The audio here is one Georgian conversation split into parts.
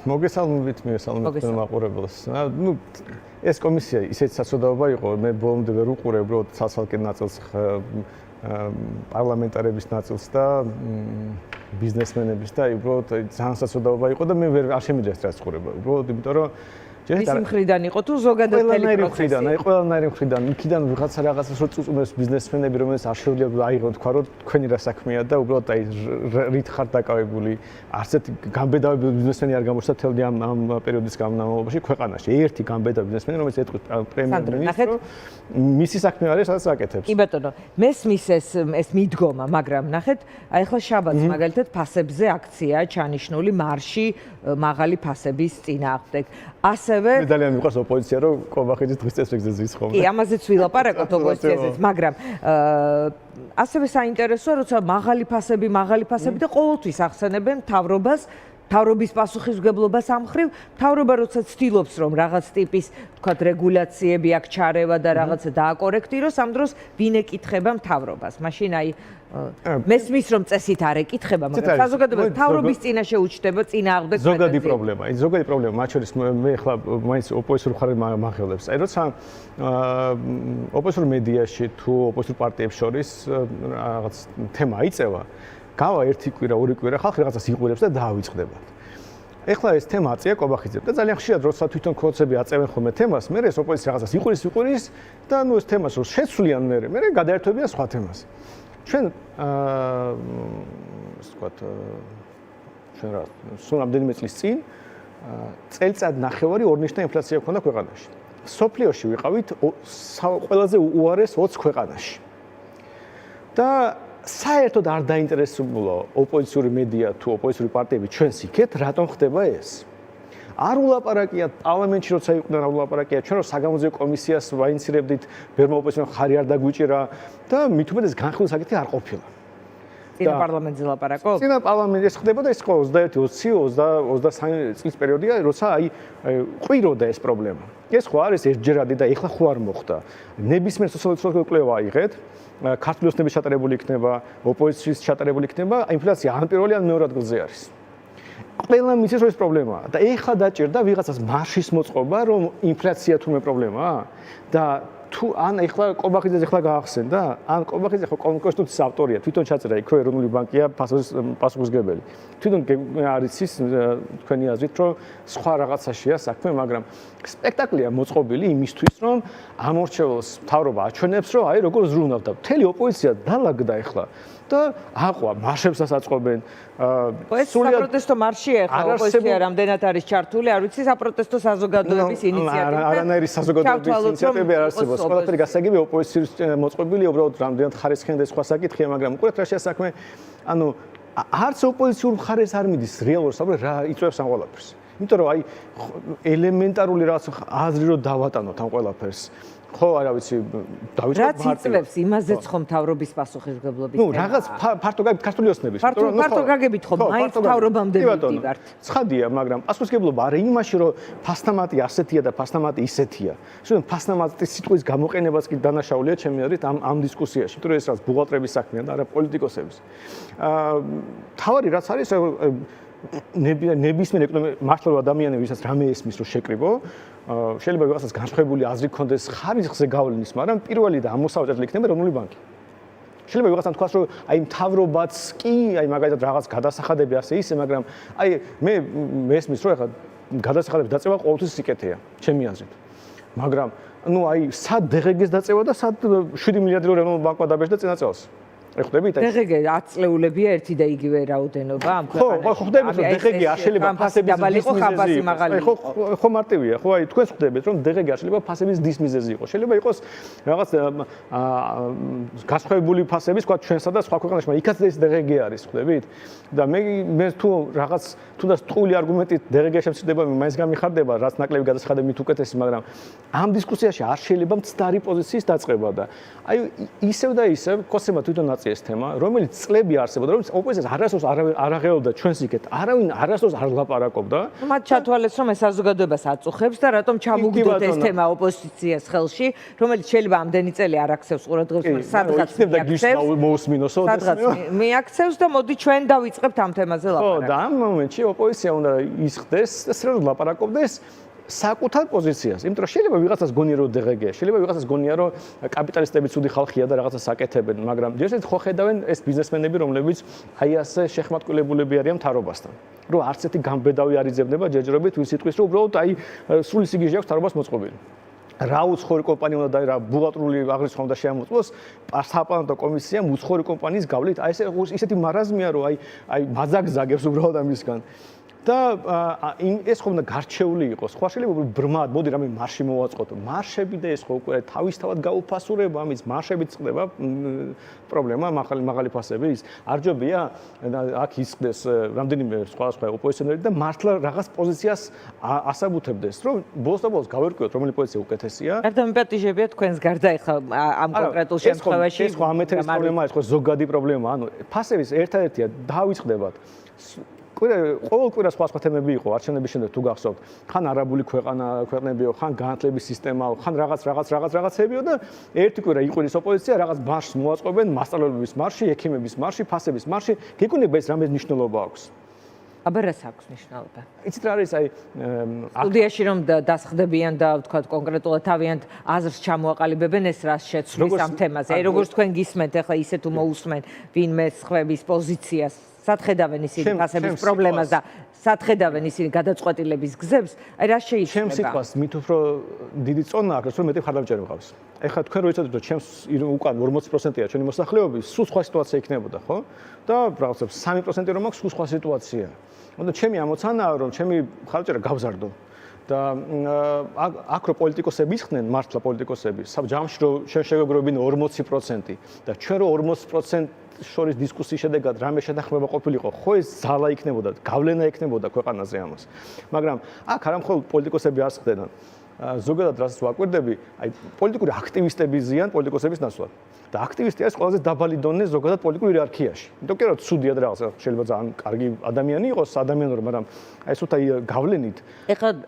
მოგესალმებით მაყურებელს. ეს კომისია ისეთ საცოდაობა იყო, მე ბოლომდე ვერ უყურე უბრალოდ ცალ-ცალკე ნაწილს პარლამენტარების ნაწილს და ბიზნესმენების და უბრალოდ ძალიან საცოდაობა იყო და მე არ შემიძლია ეს ყურება. უბრალოდ იმიტომ რომ ის მხრიდან იყო თუ ზოგადად მთელი პროცესი? ყველანაირი მხრიდან, იქიდან ვიღაცა რაღაცას რო წუწუნებს ბიზნესმენები, რომელიც არ შეუძლია აიღო თქვა რომ თქვენი რა საქმეა და უბრალოდ რით ხარ დაკავებული. არც ერთი გამბედავებული ბიზნესმენი არ გამორჩა თელდი ამ პერიოდის განმავლობაში ქვეყანაში. ერთი გამბედავებული ბიზნესმენი, რომელიც ეთქვით პრემიერ-მინისტრო, მისი საქმე არის, სადაც აკეთებს. კი ბატონო, მესმის ეს მიდგომა, მაგრამ ნახეთ, აი ახლა შაბათს მაგალითად ფასებზე აქციაა ჩანიშნული მარში მაღალი ფასების წინააღმდეგ. მე ძალიან მიყვარს ოპოზიცია, რომ კობახიძე დღის წესრიგზე ზის ხოლმე. კი, ამაზეც ვილაპარაკოთ ოპოზიციაზეც, მაგრამ ასევე საინტერესოა, როცა მაღალი ფასები და ყოველთვის ახსენებენ მთავრობას, მთავრობის პასუხისმგებლობას ამ მხრივ, მთავრობა როცა ცდილობს, რომ რაღაც ტიპის, თქვათ, რეგულაციები აქ ჩარევა და რაღაცა დააკორექტიროს, ამ დროს ვინ ეკითხება მთავრობას? მაშინ აი მესმის რომ წესით არ ეკითხება, მაგრამ საზოგადოებას მთავრობის წინაშე უჩნდება წინააღმდეგ ზოგადი პრობლემა, მათ შორის მე ახლა მაინც ოპოზიციურ მხარეს მახელებს. აი როცა ოპოზიციურ მედიაში თუ ოპოზიციურ პარტიებს შორის რაღაც თემა იწევა, გავა ერთი კვირა, ორი კვირა, ხალხი რაღაცას იყურებს და დაავიწყდებათ. ეხლა ეს თემა აწია კობახიძემ და ძალიან ხშირად როცა თვითონ ქოცები აწევენ ხოლმე თემას, მე ეს ოპოზიცია რაღაცას იყურის და ნუ ეს თემას რო შეცვლიან მე გადაერთვებიან სხვა თემას. ჩვენ ვთქვათ ჩვენ რა სულ რამდენიმე წლის წინ წელიწად ნახევარი ორნიშნა ინფლაცია ჰქონდა ქვეყანაში. სოფლიოში ვიყავით ყველაზე უარეს 20 ქვეყანაში. და საერთოდ არ დაინტერესებულა ოპოზიციური მედია თუ ოპოზიციური პარტიები ჩვენს იქეთ, რატომ ხდება ეს? არ ულაპარაკია პარლამენტში როცა იყვნენ არ ულაპარაკია ჩვენ რომ საგამოძიებო კომისიას ვაინიცირებდით ბერმა ოპოზიციამ ხარი არ დაგვიჭირა და მით უმეტეს განხილვის საკითხი არ ყოფილა. წინა პარლამენტზე ლაპარაკობ? წინა პარლამენტში ეს ხდებოდა ეს 21-20-23 წლის პერიოდია როცა აი ყვიროდა ეს პრობლემა. ეს ხო არის ერთჯერადი და ეხლა ხო არ მოხდა. ნებისმიერ სოციოლოგიურ კვლევა აიღეთ, ქართული ოცნების ჩატარებული იქნება, ოპოზიციის ჩატარებული იქნება, ინფლაცია ან პირველი ან მეორე ადგილზე არის. ყველა მისის რომ ეს პრობლემაა და ეხლა დაჭირდა ვიღაცას მარშის მოწყობა რომ ინფლაცია თუმე პრობლემაა და თუ ან ეხლა კობახიძეს ეხლა გაახსენდა ან კობახიძე ხო კონსტიტუციის ავტორია თვითონ ჩაწერა იქ რომ ეროვნული ბანკია პასუხისმგებელი თვითონ არის ის თქვენი აზრით რომ სხვა რაღაცაშია საქმე მაგრამ სპექტაკლია მოწყობილი იმისთვის რომ ამორჩეულს მთავრობა აჩვენებს რომ აი როგორ ზრუნავდა მთელი ოპოზიცია დალაგდა ეხლა და აყვა მარშებსაც აწყობენ ეს საპროტესტო მარშია ახლა ოპოზიცია რამდენად არის ჩართული არ ვიცი საპროტესტო საზოგადოების ინიციატივა არანაირი საზოგადოების ინიციატივები არ არსებობს ყველაფერი გასაგებია ოპოზიციის მოწყობილი უბრალოდ რამდენად ხარისხიან და სხვა საკითხია მაგრამ უყურეთ რა შეასაქმე ანუ არც ოპოზიციურ მხარეს არ მიდის რეალურ საუბარი რა იწვევს ამ ყველაფერს იმიტომ რომ აი ელემენტარული რაღაც აზრი რომ დავატანოთ ამ ყველაფერს ხო არა ვიცი დავიწყოთ მარტივად რაც იწლებს იმაზეც ხომ მთავრობის პასუხისმგებლობის ნუ რაღაც ფართო ქართული ოცნების ფართო გაგებით ხომ მაინც მთავრობამდე მივდივართ ცხადია მაგრამ პასუხისმგებლობა არა იმაში რომ ფასტამატი ასეთია და ფასტამატი ისეთია შენ ფასტამატის სიტყვის გამოყენებაც კი დანაშაულია ჩემი აზრით ამ დისკუსიაში იმიტომ რომ ეს რაც ბუღალტრების საქმეა და არა პოლიტიკოსების თავარი რაც არის ნებისმიერ მართლობრივ ადამიანებს ვისაც რამე ესმის რომ შეკრიბო შეიძლება ვიღაცას განსხვავებული აზრი ქონდეს ხარისხზე გავლენის, მაგრამ პირველი და ამოსავალებელი იქნება ეროვნული ბანკი. შეიძლება ვიღაცამ თქვას რომ აი მთავრობაც კი, აი მაგალითად რაღაც გადასახადები ასე ისე, მაგრამ აი მე ესმის რომ ახლა გადასახადების დაწევა ყოველთვის სიკეთეა, ჩემი აზრით. მაგრამ ნუ აი სად დღეგეს დაწევა და სად 7 მილიარდი რომ ეროვნულ ბანკმა დაბეჭდა წინა წელს. ეხდებით აი დღეგე აწლეულებია ერთი და იგივე რაოდენობა ამ ქვეყანაში. ხო, ხვდებით რომ დღეგე არ შეიძლება ფასების მიზეზი იყოს. ხო მარტივია, ხო აი თქვენ ხვდებით რომ დღეგე არ შეიძლება ფასების დის მიზეზი იყოს. შეიძლება იყოს რაღაც გასხვავებული ფასების, თქვა ჩვენსა და სხვა ქვეყანაში, მაგრამ იქაც ეს დღეგე არის, ხვდებით? და მე თუ რაღაც თუნდაც ტყუილი არგუმენტით დღეგე შემცირდება, მაინც გამიხარდება, რაც ნაკლები გადასახადები მით უკეთესი, მაგრამ ამ დისკუსიაში არ შეიძლება მცდარი პოზიციის დაწყება და აი ისევ და ისევ კოსემა თვითონ პარტია ეს თემა, რომელიც წლები არსებობდა, რომელიც ოპოზიციას არასდროს არ აღელოდა ჩვენს იქეთ, არავინ არასდროს არ ლაპარაკობდა. მათ ჩათვალეს, რომ ეს საზოგადოებას აწუხებს და რატომ ჩამოგდოთ ეს თემა ოპოზიციას ხელში, რომელიც შეიძლება ამდენი წელი არ აქცევს ყურადღებას, მაგრამ სადღაც მოусმინოსო სადღაც მიაქცევს და მოდი ჩვენ დავიწყებთ ამ თემაზე ლაპარაკს. ხო, და ამ მომენტში ოპოზიცია უნდა ისხდეს და სრულად ლაპარაკობდეს საკუთარ პოზიციას. იმიტომ რომ შეიძლება ვიღაცას გონია რომ დეგეგე, შეიძლება ვიღაცას გონია რომ კაპიტალისტები ცუდი ხალხია და რაღაცა საკეთებენ, მაგრამ ჯერჯერობით ხო ხედავენ ეს ბიზნესმენები, რომლებიც აი ასე შეხმატკილებულები არიან მთავრობასთან. რომ არც ერთი გამბედავი არ იძებნება ჯერჯერობით ვინ სიტყვის რომ უბრალოდ აი სრული სიგიჟე აქვს მთავრობას მოწყობილი. რა უცხოური კომპანია უნდა და რა ბუღალტრული აღრიცხვა უნდა შეამოწმოს საპარლამენტო კომისიამ უცხოური კომპანიის გავლით. აი ესეთი მარაზმია რომ აი მაძაგზაგებს უბრალოდ ამისგან. და ეს ხომ უნდა გარჩეული იყოს. ხო შეიძლება ბრმად, მოდი რამე მარში მოვაწყოთ. მარშები და ეს ხო უკვე თავისთავად გაუფასურება, ამის მარშებით წყდება პრობლემა, მაღალი ფასების. არ ჯობია აქ ისყდეს რამდენიმე სხვა ოპოზიციონერი და მართლა რაღაც პოზიციას ასაბუთებდეს, რომ ბოლოს და ბოლოს გავერკვიოთ, რომელი პოზიცია უკეთესია. გარდა მიპატიჟებია თქვენს გარდა ეხლა ამ კონკრეტულ შემთხვევაში. ეს ხო ამეთერის პრობლემაა, ეს ხო ზოგადი პრობლემაა. ანუ ფასების ერთადერთია დავიწყდებათ. ყოველ კვირა სხვა თემები იყო არჩევნების შემდეგ თუ გახსოვთ ხან არაბული ქვეყნებიო ხან განათლების სისტემაო ხან რაღაცებიო და ერთი კვირა იყვნის ოპოზიცია რაღაც მარშს მოაწყობენ მასწავლებლების მარში, ექიმების მარში, ფასების მარში გეკუნება ეს რამე მნიშვნელობა აქვს აბა რას აქვს მნიშვნელობა იცით რა არის აი სტუდიაში რომ დასხდებიან და ვთქვათ კონკრეტულად თავიანთ აზრს ჩამოაყალიბებენ ეს რას შეცვლის ამ თემაზე აი როგორც თქვენ გისმენთ ახლა ისე თუ მოусმენ ვინმე სხვების პოზიციას სათხედავენ ისინი ფასების პრობლემას და სათხედავენ ისინი გადაწყვეტილების გზებს, აი რა შეიძლება? ჩემს სიტყვას მით უფრო დიდი წონა აქვს, რომ მეტი ხარდამჭერი მყავს. ეხლა თქვენ რო იცოდეთ, რომ ჩემს უკან 40%-ია ჩვენი მოსახლეობის, სულ სხვა სიტუაცია იქნებოდა, ხო? და რაღაცა 3% რომ აქვს სულ სხვა სიტუაცია. ანუ ჩემი ამოცანაა, რომ ჩემი ხარჯერა გავზარდო. და აქ რო პოლიტიკოსები ისხდნენ, მართლა პოლიტიკოსები, ჯამში რო შეგეგროვებინ 40% და ჩვენ რო 40% შორის დისკუსიის შედეგად რამე შეთანხმება ყოფილიყო, ხო ეს ზალა იქნებოდა, გავლენა იქნებოდა ქვეყანაზე ამას. მაგრამ აქ არ მხოლოდ პოლიტიკოსები არ ხდებიან. ზოგადად რასაც ვაკვირდები, აი პოლიტიკური აქტივისტები ზიან პოლიტიკოსების ნაცვლად. და აქტივისტი არის ყველაზე დაბალი დონე ზოგადად პოლიტიკურ იერარქიაში. იმიტომ რომ ცუდია და რაღაცა შეიძლება ძალიან კარგი ადამიანი იყოს, ადამიანური, მაგრამ აი ეს უთა გავლენით.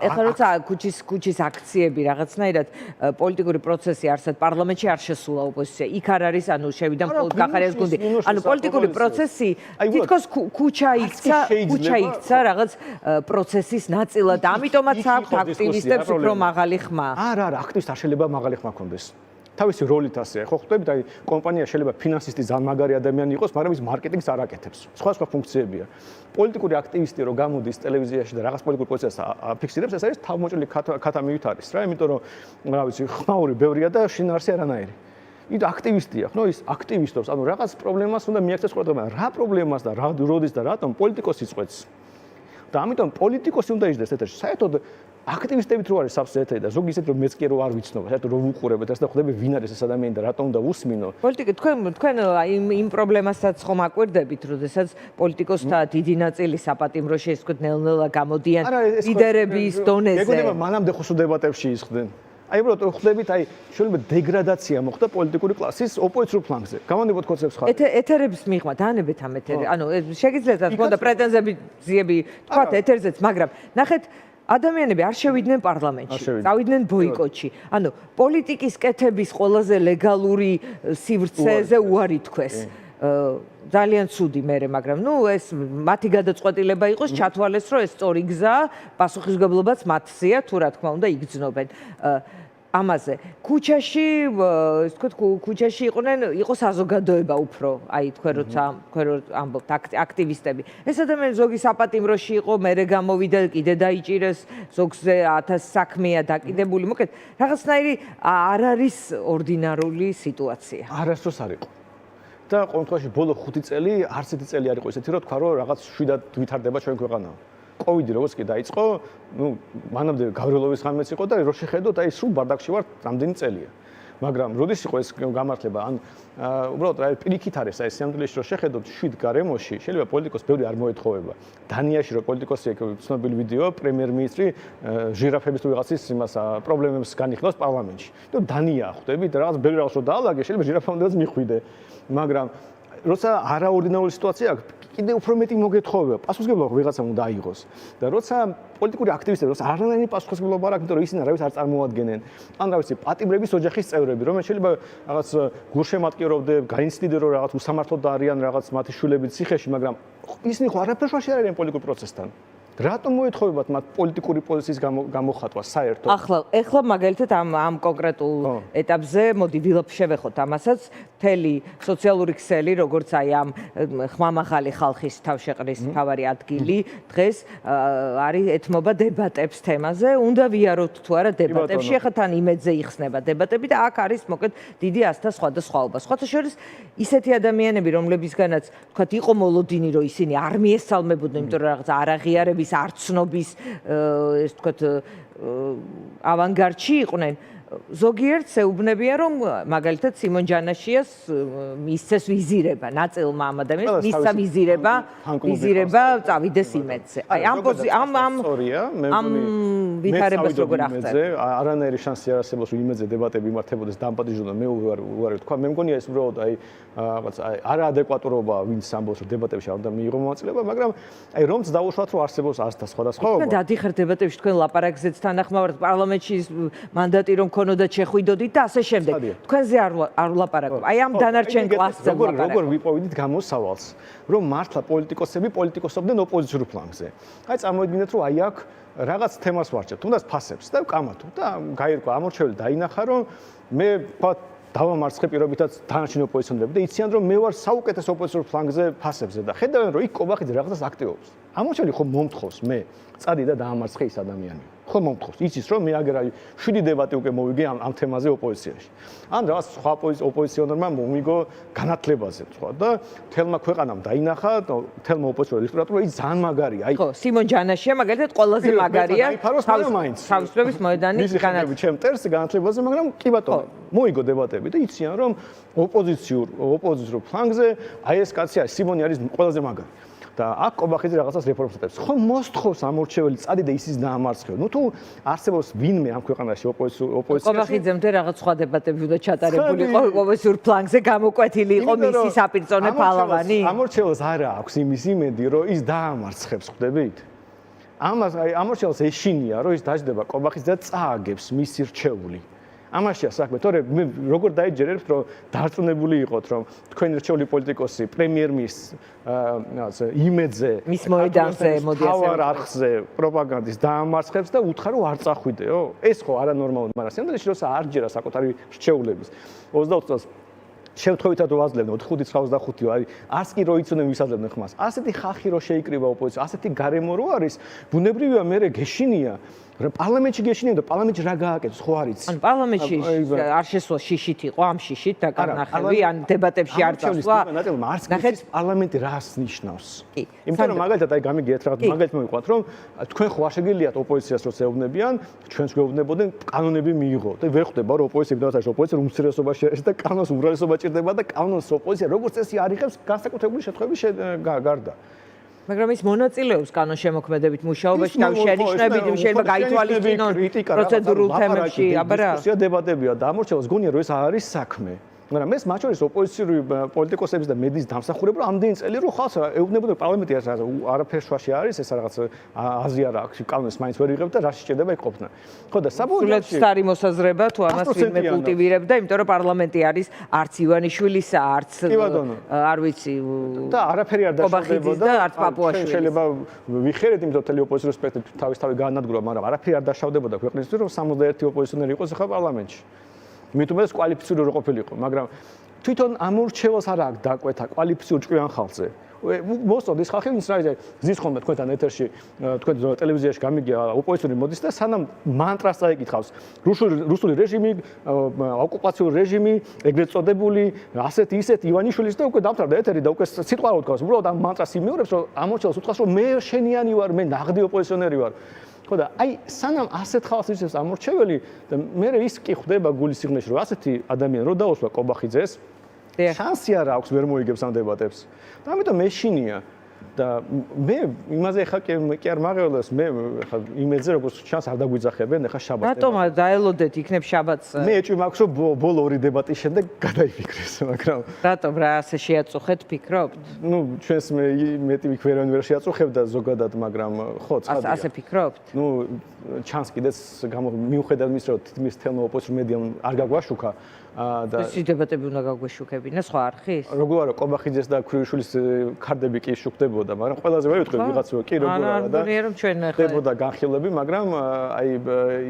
ეხლა როცა ქუჩის აქციები რაღაცნაირად პოლიტიკური პროცესი არსად პარლამენტში არ შესულა ოპოზიცია. იქ არ არის, ანუ შევიდა მხოლოდ გახარეს გუნდი. ანუ პოლიტიკური პროცესი თითქოს ქუჩა იქცა რაღაც პროცესის ნაწილად. ამიტომაც აქვს აქტივისტებს უფრო მაღალი ხმა. არა, აქტივისტ არ შეიძლება მაღალი ხმა ქონდეს. თავისი როლით ასეა. ხო ხვდებით, აი კომპანია შეიძლება ფინანსისტი ძალიან მაგარი ადამიანი იყოს, მაგრამ ის მარკეტინგს არ აკეთებს. სხვა ფუნქციებია. პოლიტიკური აქტივისტი რო გამოდის ტელევიზიაში და რაღაც პოლიტიკურ პოზიციას აფიქსირებს, ეს არის თავმოჭრილი ქათამივით არის რა, იმიტომ რომ რა ვიცი, ხმაური ბევრია და შინაარსი არანაირი. იდ აქტივისტია, ხო, ის აქტივისტობს, ანუ რაღაც პრობლემას უნდა მიაქცეს ყურადღება. რა პრობლემას და რა როდის და რატომ პოლიტიკოსი წყვეტს. და ამიტომ პოლიტიკოსი უნდა იჯდეს ეთერში. საერთოდ აქტივისტები თუ არის სავსე ეთერი და ზოგი ისეთ რომ მეც კი რო არ ვიცნობ, საერთოდ რო ვუყურებთ ეს და ხვდები ვინ არის ეს ადამიანი და რატომ უნდა უსმინო. პოლიტიკა თქვენ იმ პრობლემასაც ხომ აკვირდებით, როდესაც პოლიტიკოსთა დიდი ნაწილი საპატიმროში ეს თქვენ ნელ-ნელა გამოდიან ლიდერების დონეზე. ეგონება მანამდე ხო დებატებში ისხდნენ. აი უბრალოდ ხვდებით, აი შეიძლება დეგრადაცია მოხდა პოლიტიკური კლასის ოპოზიციურ ფლანგზე. გამონდებოდ კონცეფტს ხარ. ეთერების მიღმა დაანებეთ ამ ეთერი. ანუ შეგიძლიათ თქვა და პრეტენზიები თქვა ეთერზეც, მაგრამ ნახეთ ადამიანები არ შევიდნენ პარლამენტში, წავიდნენ ბოიკოტში. ანუ პოლიტიკის კეთების ყველაზე ლეგალური სივრცეზე უარი თქვეს. ძალიან ცუდი მერე, მაგრამ ეს მათი გადაწყვეტილება იყოს, ჩათვალეს, რომ ეს სწორი გზაა, პასუხისმგებლობაც მათზეა, თუ რა თქმა უნდა იგრძნობენ. ამაზე ქუჩაში, ის თქვა ქუჩაში იყო საზოგადოება უფრო, აი თქვენ როცა ამბობთ აქტივისტები. ეს ადამიანი ზოგი საპატიმროში იყო, მერე გამოვიდა, კიდე დაიჭირეს, ზოგზე 1000 საქმეა დაკიდებული. მოკლედ, რაღაცნაირი არ არის ორდინარული სიტუაცია. არასდროს არ იყო. და ყოველ შემთხვევაში ბოლო 5 წელი არც ერთი წელი არ იყო ისეთი, რომ თქვა, რომ რაღაც შვიდად ვითარდება ჩვენ ქვეყანა. კოვიდი როგორც კი დაიწყო, მანამდე გავრილოვის ღამეც იყო და რო შეხედოთ, აი სულ ბარდაკში ვარ რამდენი წელია. მაგრამ როდის იყო ეს გამართლება? ან უბრალოდ აი პირიქით არის, აი სიამოვნებაში რო შეხედოთ 7 გარემოში, შეიძლება პოლიტიკოს ბევრი არ მოეთხოვება. დანიაში რო პოლიტიკოსი ეგ ცნობილი ვიდეო, პრემიერ-მინისტრი ჟირაფების თუ ვიღაცის იმას პრობლემებს განიხილავს პარლამენტში. და დანია ხვდებით, რაღაც ბევრი რაღაც რო დაალაგე, შეიძლება ჟირაფამდეც მიხვიდე. მაგრამ როცა არაორდინარული სიტუაცია აქვს, კიდე უფრო მეტი მოგეთხოვება. პასუხისმგებლობა ვიღაცამ უნდა აიღოს. და როცა პოლიტიკური აქტივისტები, როცა არანაირი პასუხისმგებლობა არ აქვს, იმიტომ რომ ისინი არავის არ წარმოადგენენ. ან რა ვიცი, პატიმრების ოჯახის წევრები, რომელიც შეიძლება რაღაც გულშემატკივრობდნენ, გაინცდიდნენ რომ რაღაც უსამართლოდ არიან რაღაც მათი შვილები ციხეში, მაგრამ ისინი ხო არაფერს არ შეარიან პოლიტიკურ პროცესთან. რატომ მოეთხოვებათ მათ პოლიტიკური პოზიციის გამოხატვა საერთოდ? ახლა მაგალითად ამ კონკრეტულ ეტაპზე მოდი ვილაპშევეხოთ ამასაც, მთელი სოციალური ქსელი, როგორც აი ამ ხმამაღალი ხალხის თავშეყრის მთავარი ადგილი დღეს არის ეთმობა დებატებს თემაზე, უნდა ვიაროთ თუ არა დებატებში, ახლა თან იმედზე იხსნება დებატები და აქ არის მოკლედ დიდი ასთა სხვადასხვაობა. სხვათა შორის ისეთი ადამიანები, რომლებისგანაც თქვათ იყო მოლოდინი, რომ ისინი არ მიესალმებოდნენ, იმიტომ რომ რაღაც არაღიარების არცნობის ეს თქვათ ავანგარდში იყვნენ. ზოგიერთს ეუბნებიან, რომ მაგალითად სიმონ ჯანაშიას მისცეს ვიზირება, ნაწილმა ამ ადამიანს მისცა ვიზირება წავიდეს იმედზე. აი ამ ვითარებას როგორ ახდენთ? არანაირი შანსი არ არსებობს, რომ იმედზე დებატები იმართებოდეს დამპატიჟონ და მე უარი თქვა. მე მგონია ეს უბრალოდ აი რაღაც არაადეკვატურობა, ვინც ამბობს, რომ დებატებში არ უნდა მიიღო მონაწილეობა, მაგრამ აი რომც დაუშვათ, რომ არსებობს ასთა სხვადასხვაობა. თქვენ დადიხართ დებატებში, თქვენ ლაპარაკზეც თანახმავართ, პარლამენტში მანდატი რომ ქონოდათ შეხვიდოდით და ასე შემდეგ. თქვენზე არ ვლაპარაკობ. აი ამ დანარჩენ კლასზე ვლაპარაკობ. როგორ ვიპოვიდით გამოსავალს, რომ მართლა პოლიტიკოსები პოლიტიკოსობდნენ ოპოზიციურ ფლანგზე. აი წარმოიდგინეთ, რომ აი აქ რაღაც თემას ვარჩევთ, თუნდაც ფასებს და ვკამათობ და გაირკვა ამორჩეველი დაინახა, რომ მე დავამარცხე პირობითაც დანარჩენ ოპოზიციონერები და იციან, რომ მე ვარ საუკეთესო ოპოზიციურ ფლანგზე ფასებზე და ხედავენ, რომ იქ კობახიძე რაღაცას აქტივობს. ამორჩეველი ხო მომთხოვს მე წადი და დაამარცხე ის ადამიანი. ხო მომთხოვს. იცის რომ მე აგერ აი 7 დებატი უკვე მოვიგე ამ თემაზე ოპოზიციაში. ან რაღაც სხვა ოპოზიციონერმა მომიგო განათლებაზე სხვა და თელმა ქვეყანამ დაინახა, თელმა ოპოზიციურ ელექტორატმა ის ძალიან მაგარია. აი ხო, სიმონ ჯანაშია მაგალითად ყველაზე მაგარია. თავისუფლების მოედანის განათლება. ჩემ ტერს განათლებაზე, მაგრამ კი ბატონო, მოიგო დებატები და იციან რომ ოპოზიციურ ფლანგზე აი ეს კაცი არის სიმონი არის ყველაზე მაგარი. და აქ კობახიძე რაღაცას რეფორმს ატებს. ხო მოსთხოვს ამორჩეველი წადი და ისის დაამარცხე. ნუ თუ არსებობს ვინმე ამ ქვეყანაში ოპოზიციაში კობახიძემდე რაღაც სხვა დებატები უნდა ჩატარებული იყო ოპოზიციურ ფლანგზე გამოკვეთილი იყო მისი საპირწონე პალავანი. ამორჩეველს არა აქვს იმის იმედი, რომ ის დაამარცხებს, ხვდებით? ამას აი ამორჩეველს ეშინია, რომ ის დაждდება კობახიძე და წააგებს მისი რჩეული. ამაშია საქმე, თორე მე როგორ დაიჯერებთ, რომ დარწმუნებული იყოთ, რომ თქვენი რჩეული პოლიტიკოსი პრემიერ-მინისტრის რაღაც იმედზე, მის მოედანზე მოდი ასე თავარ არხზე პროპაგანდის დაამარცხებს და უთხარ რომ არ წახვიდეო. ეს ხო არანორმალურია, მაგრამ სინამდვილეში როცა არ ჯერა საკუთარი რჩეულების 20 წელს შევთხოვითად ვაძლევდნენ 4.95-ო, არის არც კი რო იცოდნენ ვისაძლებდნენ ხმას. ასეთი ხალხი რო შეიკრიბა ოპოზიცია, ასეთი გარემო რო არის, ბუნებრივია მე გეშინია, რომ პარლამენტში გეშინია და პარლამენტში რა გააკეთოს, ხო არ იცი. ან პარლამენტში არ შესვლა შიშით იყო, ამ შიშით დაკარნახები, ან დებატებში არ წასვლა. ნახეთ პარლამენტი რას ნიშნავს. იმიტომ რომ მაგალითად აი გამიგიათ რაღაც მაგალითად მოვიყვათ, რომ თქვენ ხო არ შეგიძლიათ ოპოზიციას როცა ეუბნებიან, ჩვენს გვეუბნებოდნენ კანონები მიიღო. და ვერ ხვდება რომ ოპოზიციები დავასაჯო, ოპოზიცია უმცირესობაში არის და კანონს უმრავლესობა ჭირდება და კანონს ოპოზიცია როგორც წესი არ იღებს განსაკუთრებული შემთხვევების გარდა. მაგრამ ის მონაწილეობს კანონშემოქმედებით მუშაობაში, თავის შენიშვნებით, შეიძლება გაითვალისწინონ პროცედურულ თემებში, აბარა. დისკუსია დებატებია და ამორჩეველს გონია რომ ეს არის საქმე. მაგრამ ეს მათ შორის ოპოზიციური პოლიტიკოსების და მედიის დამსახურება ამდენი წელი რომ ხალხს ეუბნებოდა პარლამენტი არაფერ შუაში არის, ეს რაღაც აზრი არ აქვს, კანონს მაინც ვერ იღებ და რა შეჭედება იქ ყოფნა. ხო და საბოლოოდ სტარი მოსაზრება თუ ამას ვინმე კულტივირებდა, იმიტომ რომ პარლამენტი არის არც ივანიშვილისა, არც არ ვიცი და არაფერი არ დაშავდებოდა და არც პაპუაშვილის. შეიძლება ვიხერეთ იმ თითოეული ოპოზიციური სპექტრი თავისთავად განადგურა, მაგრამ არაფერი არ დაშავდებოდა ქვეყნისთვის, რომ 61 ოპოზიციონერი იყოს ახლა პარლამენტში. მithumedes კვალიფიციური რო ყოფილიყო, მაგრამ თვითონ ამორჩეველს არ აქვს დაკვეთა კვალიფიციურ ჭკვიან ხალხზე. მოსწოდ ის ხალხი, ვინც რა იცი, ზის ხოლმე თქვენთან ეთერში, თქვენ ტელევიზიაში გამიგია ოპოზიციური მოდის და სანამ მანტრას წაიკითხავს, რუსული რეჟიმი, ოკუპაციური რეჟიმი, ეგრეთ წოდებული, ასეთი ისეთი ივანიშვილის და უკვე დამთავრდა ეთერი და უკვე სიტყვა რო თქვას, უბრალოდ ამ მანტრას იმეორებს, რომ ამორჩეველს უთქვას, რომ მე შენიანი ვარ, მე ნაღდი ოპოზიციონერი ვარ. ხო და აი სანამ ასეთ ხალხს იცის ამორჩეველი და მე ის კი ხვდება გულის სიღრმეში რომ ასეთი ადამიანი რო დაუსვა კობახიძეს შანსი არ აქვს ვერ მოიგებს ამ დებატებს და ამიტომ მეშინია და მე იმაზე ხა კი არ მაღელოს მე ხა იმედზე როგორც ჩანს არ დაგვიძახებენ ხა შაბათს რატომ დაელოდეთ იქნებ შაბათს მე ეჭვი მაქვს რომ ბოლო ორი დებატის შემდეგ გადაიფიქრეს მაგრამ რატომ რა ასე შეაწუხეთ ფიქრობთ ნუ ჩვენს მეტი ვიქ ვერ შეაწუხებდა ზოგადად მაგრამ ხო ცხადია ასე ფიქრობთ ნუ ჩანს კიდეც მიუხედავად იმის რომ თითქმის თელმო ოპოზიციურ მედიამ არ გაგვაშუქა და ეს დებატები უნდა გაგვეშუქებინა სხვა არხის როგორ არა კობახიძეს და ქვრივიშვილის ქარდები კი შუქდებოდა მაგრამ ყველაზე ვერ ვიტყვი ვიღაცო კი როგორ არა და ხდებოდა განხილვები მაგრამ აი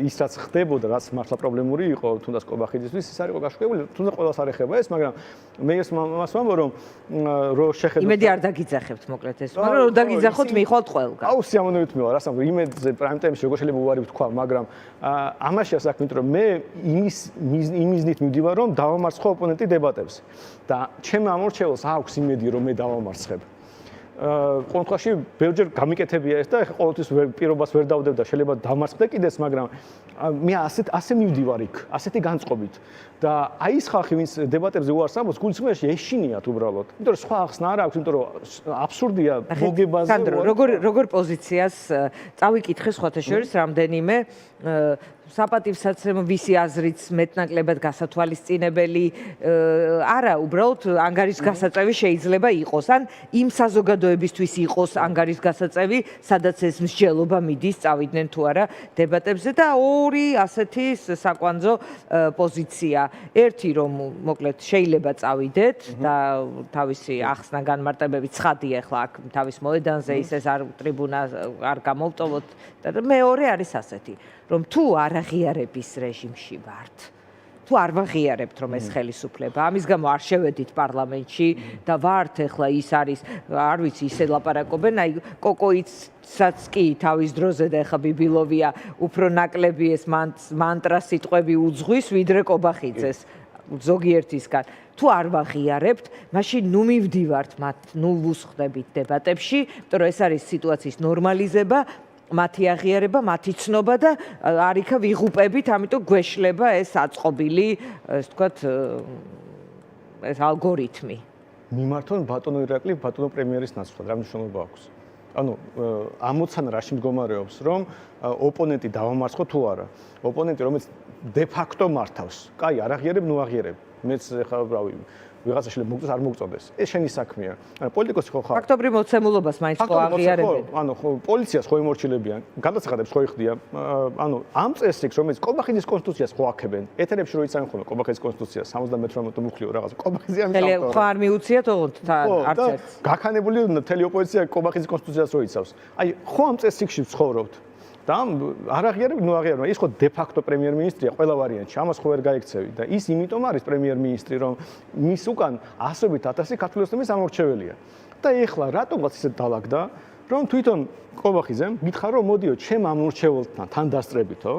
ის რაც ხდებოდა რაც მართლა პრობლემური იყო თუნდაც კობახიძისთვის ის არ იყო გაშუქებული თუნდაც ყველას არ ეხება ეს მაგრამ მე ეს მას ვამბობ რომ შეხედოთ იმედი არ დაგიძახებთ მოკლედ ეს მაგრამ რომ დაგიძახოთ მიხვალთ ყველგან აუ სიამოვნებით მივა რას ამბობ იმედზე პრაიმ ტაიმში როგორ შეიძლება უარი ვთქვა მაგრამ ამაშია საქმე რომ მე იმიზნით მივდივარ რომ დავამარცხო ოპონენტი დებატებს და ჩემ ამორჩეულს აქვს იმედი რომ მე დავამარცხებ. ყოველ შემთხვევაში ბევრჯერ გამიკეთებია ეს და ყოველთვის პირობას ვერ დავდებ და შეიძლება დამარცხდე კიდეც, მაგრამ მე ასე მივდივარ იქ, ასეთი განწყობით. და აი ეს ხალხი ვინც დებატებზე უარს ამბობს, გულისხმობაში ეშინიათ უბრალოდ. იმიტომ რომ სხვა ახსნა არ აქვს, იმიტომ რომ აბსურდია მოგებაზე. სანდრო, როგორ პოზიციას წავიკითხე სხვათა შორის რამდენიმე საპატივსაცემო ვისი აზრიც მეტნაკლებად გასათვალისწინებელი არა უბრალოდ ანგარის გასაწევი შეიძლება იყოს ან იმ საზოგადოებისთვის იყოს ანგარის გასაწევი სადაც ეს მსჯელობა მიდის წავიდნენ თუ არა დებატებზე და ორი ასეთი საკვანძო პოზიცია ერთი რომ მოკლედ შეიძლება წავიდეთ და თავისი ახსნა განმარტებები ცხადია ახლა აქ თავის მოედანზე ისეს არ ტრიბუნა არ გამოვტოვოთ და მეორე არის ასეთი რომ თუ არ აღიარების რეჟიმში ვართ თუ არ ვაღიარებთ რომ ეს ხელისუფლება ამის გამო არ შევედით პარლამენტში და ვართ ეხლა ის არის არ ვიცი ისე ლაპარაკობენ აი კოკოიცაც კი თავის დროზე და ეხლა ბიბილოვია უფრო ნაკლები ეს მანტრა სიტყვები უძღვის ვიდრე კობახიძეს ზოგიერთისგან თუ არ ვაღიარებთ მაშინ ნუ მივდივართ მათ ნუ ვუსხდებით დებატებში იმიტომ რომ ეს არის სიტუაციის ნორმალიზება მათი აღიარება, მათი ცნობა და არიქა ვიღუპებით, ამიტომ გვეშლება ეს აწყობილი, ეს თქვათ, ეს ალგორითმი. მიმართონ ბატონო ირაკლი, ბატონო პრემიერის ნაცვლად, რა მნიშვნელობა აქვს? ანუ ამოცანა რაში მდგომარეობს, რომ ოპონენტი დავამარცხო თუ არა. ოპონენტი რომელიც დე ფაქტო მართავს. კაი, არ აღიარებ, ნუ აღიარებ. მეც ხა რავი ვიღაცა შეიძლება მოგწოს არ მოგწოდეს. ეს შენი საქმეა. ანუ პოლიტიკოსი ხო ხარ? ფაქტობრივ მოცემულობას მაინც ხო აღიარებენ. ანუ ხო პოლიციას ხო ემორჩილებიან, გადაწყვეტებს ხო იხდიან. ანუ ამ წესრიგს რომელიც კობახიძის კონსტიტუციას ხო აქებენ. ეთერებში რო იციან ხოლმე კობახიძის კონსტიტუცია 78 მუხლიო რაღაც კობახიძე ამის ავტორი. ხო არ მიუციათ ოღონდ არც ერთს. გაქანებული მთელი ოპოზიცია კობახიძის კონსტიტუციას რო იცავს. აი ხო ამ წესრიგში ცხოვრობთ. და არ აღიარებ, ნუ აღიარებ, ის ხო დე ფაქტო პრემიერ-მინისტრია ყველა ვარიანტში, ამას ხო ვერ გაიქცევი და ის იმიტომ არის პრემიერ-მინისტრი, რომ მის უკან ასობით 1000 ქართული ოცნების ამორჩეველია. და ეხლა რატომღაც ისე დაალაგდა, რომ თვითონ კობახიძემ გითხარ რომ მოდიო, ჩემ ამორჩეველთან თან დასწრებითო,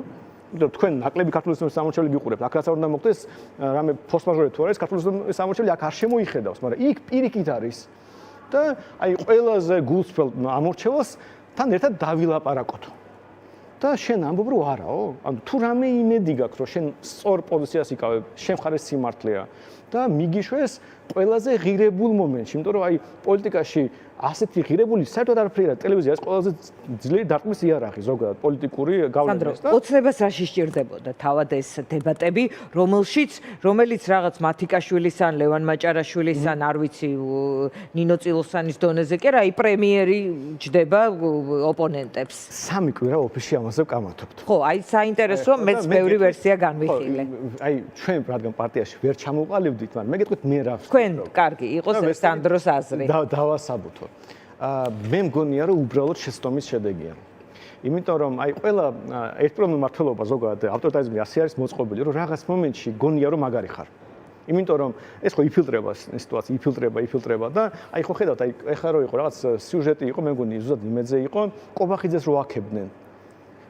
იმიტომ თქვენ ნაკლები ქართული ოცნების ამორჩეველი გიყურებთ, აქ რაც არ უნდა მოხდეს, რამე ფორს-მაჟორი თუ არის, ქართული ოცნების ამორჩეველი აქ არ შემოიხედავს, მაგრამ იქ პირიქით არის. და აი ყველაზე გულწრფელ ამორჩეველს თან ერთად დავილაპარაკოთ. და შენ ამბობ რომ არაო? ანუ თუ რამე იმედი გაქვს რომ შენ სწორ პოზიციას იკავებ, შენ მხარეს სიმართლეა და მიგიშვეს ყველაზე ღირებულ მომენტში, იმიტომ რომ აი პოლიტიკაში ასეთი ღირებული საერთოდ არაფერი არა, ტელევიზია ეს ყველაზე ძლიერი დარტყმის იარაღი ზოგადად პოლიტიკური გავლენის და ოცნებას რაში სჭირდებოდა თავად ეს დებატები, რომელიც რაღაც მათიკაშვილის ან ლევან მაჭარაშვილის ან არ ვიცი ნინო წილოსანის დონეზე კი რა, აი პრემიერი ჯდება ოპონენტებს. სამი კვირა ოფისში ამაზე ვკამათობთ. ხო, აი საინტერესოა, მეც ბევრი ვერსია განვიხილე. აი ჩვენ რადგან პარტიაში ვერ ჩამოყალიბდით, მაგრამ მე გეტყვით მე რა თქვენ კარგი იყოს ეს სანდროს აზრი. დავასაბუთო. მე მგონია რომ უბრალოდ შეცდომის შედეგია. იმიტომ რომ აი ყველა ერთპიროვნული მმართველობა ზოგადად ავტორიტარიზმი ასე არის მოწყობილი, რომ რაღაც მომენტში გონია რომ მაგარი ხარ. იმიტომ რომ ეს ხო იფილტრება სიტუაცია, იფილტრება და აი ხო ხედავთ, აი ეხლა რო იყო რაღაც სიუჟეტი იყო, მე მგონი ზუსტად იმედზე იყო, კობახიძეს რო აქებდნენ.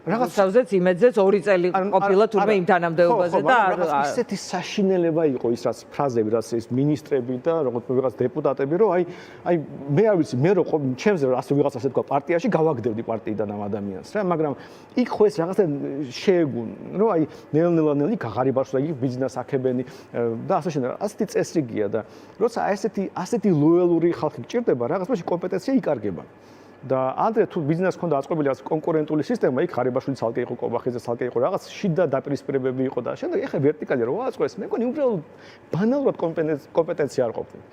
რაღაცაზეც იმედზეც 2 წელი ყოფილა თურმე იმ თანამდებობაზე და ისეთი საშინელება იყო ის რაც ფრაზები რაც ის მინისტრები და რაღაც დეპუტატები რომ აი მე არ ვიცი მე რომ ჩემზე ასე ვიღაც ასე თქვა პარტიაში გავაგდებდი პარტიიდან ამ ადამიანს რა მაგრამ იქ ხო ეს რაღაცა შეეგუნა რომ აი ნელ-ნელა გაღარიბარს და იქ ბიზნეს აქებენი და ასე შემდეგ ასეთი წესრიგია და როცა ასეთი ლოიალური ხალხი გჭირდება რაღაცაში კომპეტენცია იკარგება და ანდრე თუ ბიზნეს ქონდა აწყობილი რაღაც კონკურენტული სისტემა იქ ხარიბაშვილი ცალკე იყო კობახიძე ცალკე იყო რაღაც შიდა დაპირისპირებები იყო და შემდეგ ეხა ვერტიკალი რო აწყოს მე მგონი უბრალოდ ბანალურად კომპეტენცია არ ყოფილი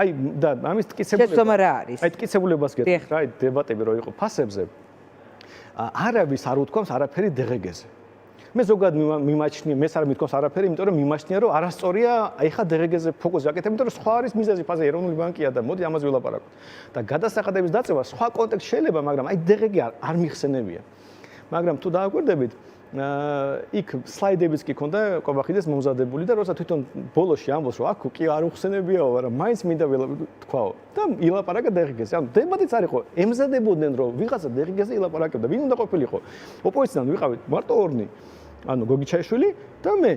აი და ამის შეცდომა რა არის აი ტკიცებულებას გეტყვით რა აი დებატები რო იყო ფასებზე არავის არ უთქვამს არაფერი დღეგეზე მე ზოგადად მიმაჩნია მე არ მithქვამს არაფერი იმიტომ რომ მიმაჩნია რომ არასწორია აი ხა დღეგეზე ფოკუსი აკეთებ იმიტომ რომ სხვა არის მიზეზი ფაზე ეროვნული ბანკია და მოდი ამაზე ვილაპარაკოთ და გადასახადების დაწევა სხვა კონტექსტ შეიძლება მაგრამ აი დღეგი არ მიხსენებია მაგრამ თუ დააკვირდებით იქ სლაიდებიც კი ქონდა კობახიძეს მომზადებული და როცა თვითონ ბოლოში ამბობს რომ აქ კი არ უხსენებიაო მაგრამ მაინც მინდა თქვაო და ილაპარაკა დღეგეზე ანუ დებატიც არ იყო ემზადებოდნენ რომ ვიღაცა დღეგეზე ილაპარაკებდა ვინ უნდა ყოფილიყო ოპოზიციიდან ვიყავით მარტო ორნი ანუ გოგიჩაიშვილი და მე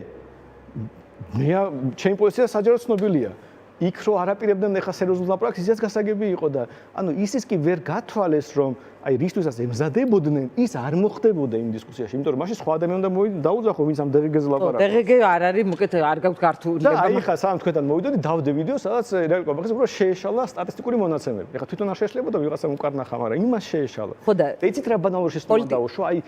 ჩემი პოზიცია საჯარო ცნობილია იქ რო არაპირებდნენ ეხა სერიოზულ ლაპარაკს ისიც გასაგები იყო და ანუ ისიც კი ვერ გათვალეს რომ აი რისთვისაც ემზადებოდნენ ის არ მოხდებოდა იმ დისკუსიაში იმიტომ რომ მაშინ სხვა ადამიანი უნდა დაუძახო ვინც ამ დღეგეზე ლაპარაკობს დღეგე არ არის მოკეთ არ გაქვს ქართული და აი ხა სამ თქვენთან მოვიდოდი დავდე ვიდეო სადაც კობახიძე უბრალოდ შეეშალა სტატისტიკური მონაცემები ეხა თვითონ არ შეეშლებოდა ვიღაცამ უკარნახა მაგრამ იმას შეეშალა და იცით რა ბანალური შეცდომა დაუშვა აი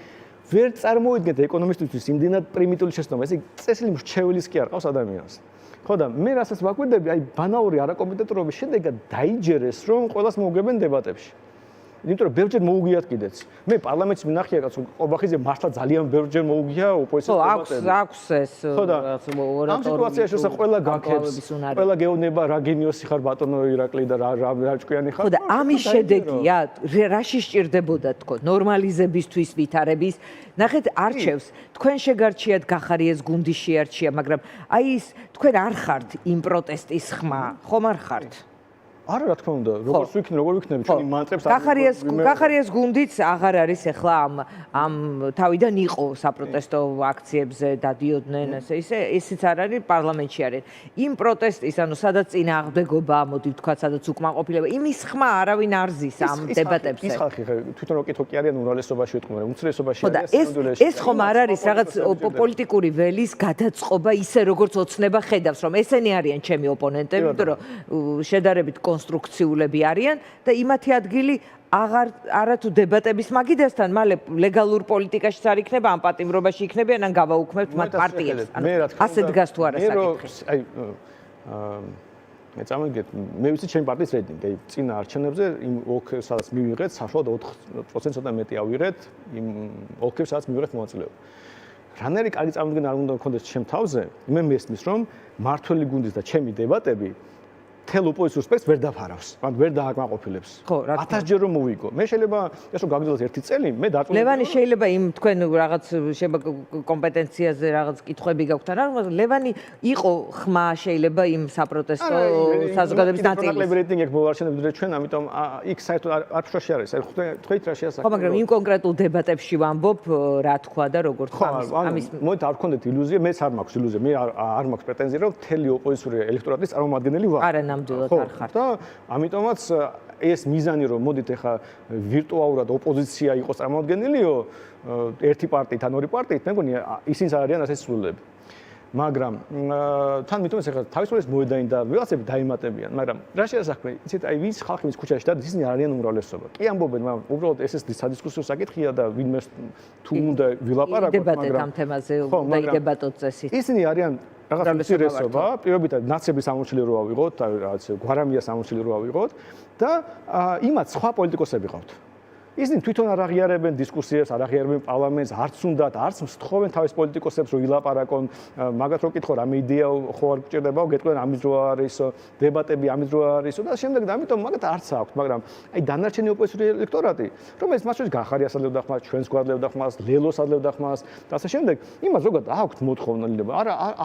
ვერ წარმოვიდგენთ ეკონომისტისთვის იმდენად პრიმიტიული შეცდომა ესე წესილი მრჩეველის კი არ ყავს ადამიანს ხო და მე რასაც ვაკვირდები აი ბანალური არაკომპეტენტურობის შედეგად დაიჯერეს რომ ყველას მოუგებენ დებატებში იმიტომ რომ ბევრჯერ მოუგიათ კიდეც მე პარლამენტში მინახია კაცო კობახიძე მართლა ძალიან ბევრჯერ მოუგია ოპოზიციას დებატები აქვს ეს ამ სიტუაციაში შესაძლოა ყველა გაქებს ყველა გეუბნება რა გენიოსი ხარ ბატონო ირაკლი და რა ჭკვიანი ხარ ხო და ამის შედეგია რაში სჭირდებოდა თქო ნორმალიზებისთვის ვითარების ნახეთ არჩევს თქვენ შეგარჩიათ გახარიეს გუნდი შეარჩია მაგრამ აი ის თქვენ არ ხართ იმ პროტესტის ხმა ხომ არ ხართ არა რა თქმა უნდა როგორც ვიქნები ჩვენი მანტრებს გახარიეს გუნდიც აღარ არის ახლა ამ თავიდან იყო საპროტესტო აქციებზე დადიოდნენ ესეც არ არის პარლამენტში არის იმ პროტესტის ანუ სადაც წინააღმდეგობა მოდი ვთქვა სადაც უკმაყოფილება იმის ხმა არავინ არ ზის ამ დებატებზე ის ხალხი თვითონ რო კითხო კი არიან უმრავლესობაში ეთქმა რომ უმცირესობაში არიან ეს ხომ არ არის რაღაც პოლიტიკური ველის გადაწყობა ისე როგორც ოცნება ხედავს რომ ესენი არიან ჩემი ოპონენტები იმიტომ რომ შედარებით კონსტრუქციულები არიან და იმათი ადგილი არა თუ დებატების მაგიდასთან მალე ლეგალურ პოლიტიკაშიც არ იქნება ამ პატიმრობაში იქნებიან ან გავაუქმებთ მათ პარტიებს ასე დგას თუ არა საკითხი აი მე წამოგიგეთ მე ვიცი ჩემი პარტიის რეიტინგი აი წინა არჩევნებზე იმ ოლქებს სადაც მივიღეთ საშუალოდ 4% ცოტა მეტი ავიღეთ იმ ოლქებს სადაც მივიღეთ მონაწილეობა რანერი კარგი წარმოდგენა არ უნდა მქონდეს ჩემ თავზე მე მესმის რომ მართველი გუნდის და ჩემი დებატები თელ ოპოზიციურ სპექტრს ვერ დაფარავს. მან ვერ დააკმაყოფილებს. 1000 ჯერ რომ მოვიგო. მე შეიძლება ეს რომ გაგრძელოს 1 წელი, მე დაწუნებული. ლევანი შეიძლება იმ თქვენ რაღაც კომპეტენციაზე რაღაც კითხვები გაქვთ რა, ლევანი იყო ხმა შეიძლება იმ საპროტესტო საზოგადოების ნაწილის. რეიტინგი ეგ მოვარჩენებდით ჩვენ, ამიტომ იქ საერთოდ არ ფშოში არის. აი ხვდით რა შეასახა. ხო, მაგრამ იმ კონკრეტულ დებატებში ვამბობ რა თქვა და როგორ თქვა ამის. მოდით არ გქონდეთ ილუზია, მეც არ მაქვს ილუზია, მე არ მაქვს პრეტენზია რომ თელი ოპოზიციური ელექტორატის წარმომადგენელი ვარ. არა ნამდვილად არ ხარ. და ამიტომაც ეს მიზანი რომ მოდით ახლა ვირტუალურად ოპოზიცია იყოს წარმოადგენილიო ერთი პარტიით ან ორი პარტიით, მე მგონი ისინიც არ არიან ასე სრულები. მაგრამ თან მithumes ახლა თავისუფლების მოედანი და ვიღაცები დაიმატებიან, მაგრამ რა შეასახმე, იცით, აი ვის ხალხი მის ქუჩაში და ისინი არ არიან უმრავლესობა. კი ამბობენ, მაგრამ უბრალოდ ეს სადისკუსიო საკითხია და ვინმე თუ უნდა ვილაპარაკოთ, მაგრამ ამ თემაზე უნდა იდებატოთ წესით. ისინი არიან რაღაც უმცირესობა, პირობითად ნაცების ამოშლი რო ავიღოთ, რაღაც გვარამიას ამოშლი რო ავიღოთ და იმათ სხვა პოლიტიკოსები ყავთ. ისინი თვითონ არ აღიარებენ დისკუსიებს, არ აღიარებენ პარლამენტს, არც უნდათ, არც მსთხოვენ თავის პოლიტიკოსებს რომ ილაპარაკონ, მაგათ რო კითხო რა მედია ხო არ გჭირდებაო, გეტყვიან ამის დრო არისო, დებატები ამის დრო არისო და შემდეგ და ამიტომ მაგათ არც აქვს, მაგრამ აი დანარჩენი ოპოზიციური ელექტორატი, რომელიც მას შორის გახარიას ადლებდა ხმას, ჩვენს გვადლებდა ხმას, ლელოს ადლებდა ხმას და ასე შემდეგ, იმას ზოგადად აქვს მოთხოვნილება,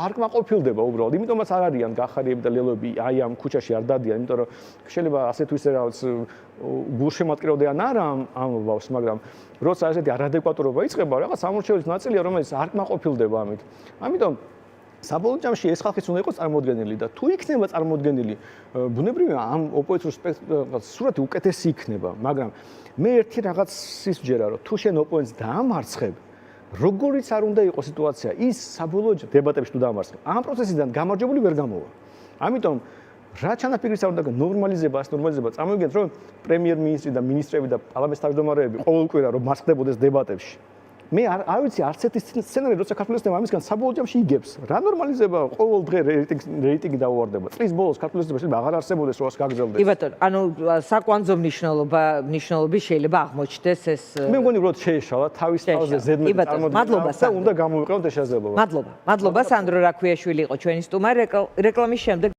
არ კმაყოფილდება უბრალოდ, იმიტომაც არ არიან გახარიები და ლელოები აი ამ ქუჩაში არ დადიან, იმიტომ რომ შეიძლება ასე თუ ისე რაღაც გულშემატკირავდა ან არა ამ ბავშვს, მაგრამ როცა ესეთი არადეკვატურობა იწყება, რაღაც სამორჩევის ნაწილია, რომელიც არ კმაყოფილდება ამით. ამიტომ საბოლოო ჯამში ეს ხალხიც უნდა იყოს წარმოდგენილი და თუ იქნება წარმოდგენილი, ბუნებრივია ამ ოპოზიციურ სპექტრს სურათი უკეთესი იქნება, მაგრამ მე ერთი რაღაცის ვჯერა, რომ თუ შენ ოპონენტს დაამარცხებ, როგორიც არ უნდა იყოს სიტუაცია, ის საბოლოო დებატებში თუ დაამარცხებ, ამ პროცესიდან გამარჯვებული ვერ გამოვა. ამიტომ რა ჩანაფიქრიც არ უნდა ნორმალიზება, წარმოვიდგინეთ, რომ პრემიერ-მინისტრი და ministrები და პარლამენტის თავმჯდომარეები ყოველკვირა რომ მარცხდებოდეს დებატებში. მე არ ვიცი არც ერთი სცენარი, როცა ქართული ოცნება ამისგან საბოლოო ჯამში იგებს. რა ნორმალიზება, ყოველ დღე რეიტინგი დაუვარდება. წლის ბოლოს ქართული ოცნება შეიძლება აღარ არსებობდეს, როას გაგრძელდეს. კი ბატონო, ანუ საკვანძო მნიშვნელობის შეიძლება აღმოჩნდეს ეს. მე მგონი რომ შეეშალა თავის თავზე ზედმეტი წარმოდგენა და უნდა გამოვიყენოთ ეს შესაძლებლობა. მადლობა. მადლობა სანდრო რაქვიაშვილი იყო ჩვენი სტუმარი რეკლამის შემდეგ